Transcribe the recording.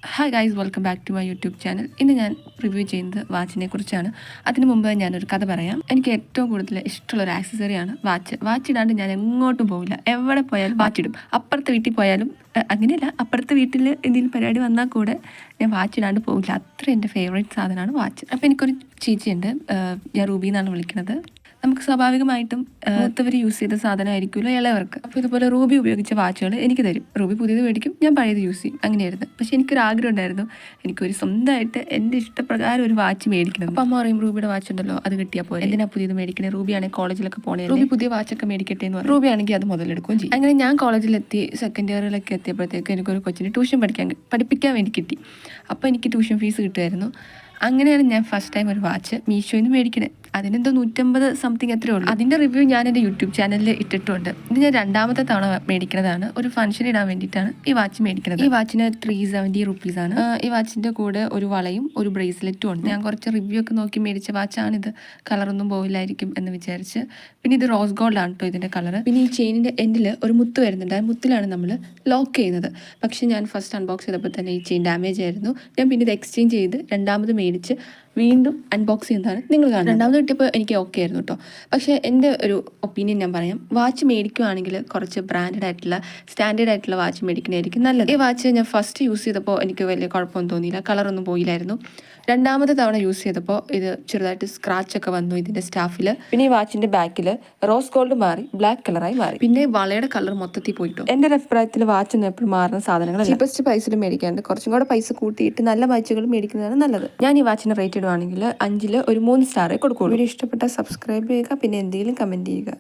Hi guys, welcome back to my YouTube channel. ഇന്ന് ഞാൻ review ചെയ്യുന്നത് വാച്ചിനെ കുറിച്ചാണ്. അതിനു മുമ്പ് ഞാനൊരു കഥ പറയാം. എനിക്ക് ഏറ്റവും കൂടുതൽ ഇഷ്ടമുള്ളൊരു ആക്സസറിയാണ് വാച്ച്. വാച്ച് ഇടാണ്ട് ഞാൻ എങ്ങോട്ടും പോകില്ല. എവിടെ പോയാലും വാച്ചിടും. അപ്പുറത്തെ വീട്ടിൽ പോയാലും അങ്ങനെയല്ല, അപ്പുറത്തെ വീട്ടിൽ എന്തെങ്കിലും പരിപാടി വന്നാൽ കൂടെ ഞാൻ വാച്ച് ഇടാണ്ട് പോകില്ല. അത്ര എൻ്റെ ഫേവറേറ്റ് സാധനമാണ് വാച്ച്. അപ്പോൾ എനിക്കൊരു ചേച്ചിയുണ്ട്, ഞാൻ റൂബി എന്നാണ് വിളിക്കുന്നത്. നമുക്ക് സ്വാഭാവികമായിട്ടും മൂത്തവർ യൂസ് ചെയ്ത സാധനമായിരിക്കുമല്ലോ ഇളയവർക്ക്. അപ്പോൾ ഇതുപോലെ റൂബി ഉപയോഗിച്ച വാച്ചുകൾ എനിക്ക് തരും. റൂബി പുതിയത് മേടിക്കും, ഞാൻ പഴയത് യൂസ് ചെയ്യും. അങ്ങനെയായിരുന്നു. പക്ഷെ എനിക്കൊരു ആഗ്രഹം ഉണ്ടായിരുന്നു, എനിക്കൊരു സ്വന്തമായിട്ട് എൻ്റെ ഇഷ്ടപ്രകാരം ഒരു വാച്ച് മേടിക്കണം. അപ്പം അമ്മ പറയും, റൂബിയുടെ വാച്ച് ഉണ്ടല്ലോ, അത് കിട്ടിയാൽ പോലെ എന്തിനാ പുതിയത് മേടിക്കണേ? റൂബിയാണെങ്കിൽ കോളേജിലൊക്കെ പോകണേ, റൂബി പുതിയ വാച്ചൊക്കെ മേടിക്കട്ടെ എന്ന് പറയും. റൂബി ആണെങ്കിൽ അത് മുതലെടുക്കുകയും ചെയ്യും. അങ്ങനെ ഞാൻ കോളേജിലെത്തി, സെക്കൻഡ് ഇയറിലൊക്കെ എത്തിയപ്പോഴത്തേക്ക് എനിക്കൊരു കൊച്ചിന് ട്യൂഷൻ പഠിപ്പിക്കാൻ വേണ്ടി കിട്ടി. അപ്പോൾ എനിക്ക് ട്യൂഷൻ ഫീസ് കിട്ടുമായിരുന്നു. അങ്ങനെയാണ് ഞാൻ ഫസ്റ്റ് ടൈം ഒരു വാച്ച് മീഷോയിൽ നിന്ന് മേടിക്കണേ. അതിനെന്തോ 150 സംതിങ് എത്രയേ ഉള്ളൂ. അതിൻ്റെ റിവ്യൂ ഞാൻ എൻ്റെ യൂട്യൂബ് ചാനലിൽ ഇട്ടിട്ടുണ്ട്. ഇത് ഞാൻ രണ്ടാമത്തെ തവണ മേടിക്കുന്നതാണ്. ഒരു ഫംഗ്ഷൻ ഇടാൻ വേണ്ടിയിട്ടാണ് ഈ വാച്ച് മേടിക്കുന്നത്. ഈ വാച്ചിന് 370 റുപ്പീസാണ്. ഈ വാച്ചിൻ്റെ കൂടെ ഒരു വളയും ഒരു ബ്രേസ്ലെറ്റും ഉണ്ട്. ഞാൻ കുറച്ച് റിവ്യൂ ഒക്കെ നോക്കി മേടിച്ച വാച്ചാണിത്. കളറൊന്നും പോവില്ലായിരിക്കും എന്ന് വിചാരിച്ച്. പിന്നെ ഇത് റോസ് ഗോൾഡ് ആണ് കേട്ടോ ഇതിൻ്റെ കളർ. പിന്നെ ഈ ചെയിനിൻ്റെ എൻഡിൽ ഒരു മുത്ത് വരുന്നുണ്ട്. ആ മുത്തിലാണ് നമ്മൾ ലോക്ക് ചെയ്യുന്നത്. പക്ഷെ ഞാൻ ഫസ്റ്റ് അൺബോക്സ് ചെയ്തപ്പോൾ തന്നെ ഈ ചെയിൻ ഡാമേജ് ആയിരുന്നു. ഞാൻ പിന്നെ ഇത് എക്സ്ചേഞ്ച് ചെയ്ത് രണ്ടാമത് മേടിച്ച് വീണ്ടും അൺബോക്സ് ചെയ്യുന്നതാണ് നിങ്ങൾ കാണുന്നത്. രണ്ടാമത് കിട്ടിയപ്പോൾ എനിക്ക് ഓക്കെ ആയിരുന്നു കേട്ടോ. പക്ഷേ എൻ്റെ ഒരു ഒപ്പീനിയൻ ഞാൻ പറയാം, വാച്ച് മേടിക്കുകയാണെങ്കിൽ കുറച്ച് ബ്രാൻഡഡ് ആയിട്ടുള്ള സ്റ്റാൻഡേർഡ് ആയിട്ടുള്ള വാച്ച് മേടിക്കുന്നതായിരിക്കും നല്ലത്. ഈ വാച്ച് ഞാൻ ഫസ്റ്റ് യൂസ് ചെയ്തപ്പോൾ എനിക്ക് വലിയ കുഴപ്പമൊന്നും തോന്നിയില്ല, കളറൊന്നും പോയില്ലായിരുന്നു. രണ്ടാമത്തെ തവണ യൂസ് ചെയ്തപ്പോൾ ഇത് ചെറുതായിട്ട് സ്ക്രാച്ച് ഒക്കെ വന്നു ഇതിൻ്റെ സ്റ്റാഫിൽ. പിന്നെ ഈ വാച്ചിൻ്റെ ബാക്കിൽ റോസ് ഗോൾഡ് മാറി ബ്ലാക്ക് കളറായി മാറി. പിന്നെ വളയുടെ കളർ മൊത്തത്തിൽ പോയിട്ടു. എൻ്റെ ഒരു അഭിപ്രായത്തിൽ വാച്ച് ഒന്നും എപ്പോഴും മാറുന്ന സാധനങ്ങൾ ചീപ്പസ്റ്റ് പൈസയിൽ മേടിക്കാണ്ട് കുറച്ചും കൂടെ പൈസ കൂട്ടിയിട്ട് നല്ല വാച്ചുകൾ മേടിക്കുന്നതാണ് നല്ലത്. ഞാൻ ഈ വാച്ചിന് റേറ്റ് ഇടുവാണെങ്കിൽ 5ൽ ഒരു 3 സ്റ്റാറേ കൊടുക്കുള്ളൂ. വീഡിയോ ഇഷ്ടപ്പെട്ടാൽ സബ്സ്ക്രൈബ് ചെയ്യുക, പിന്നെ എന്തെങ്കിലും കമൻറ്റ് ചെയ്യുക.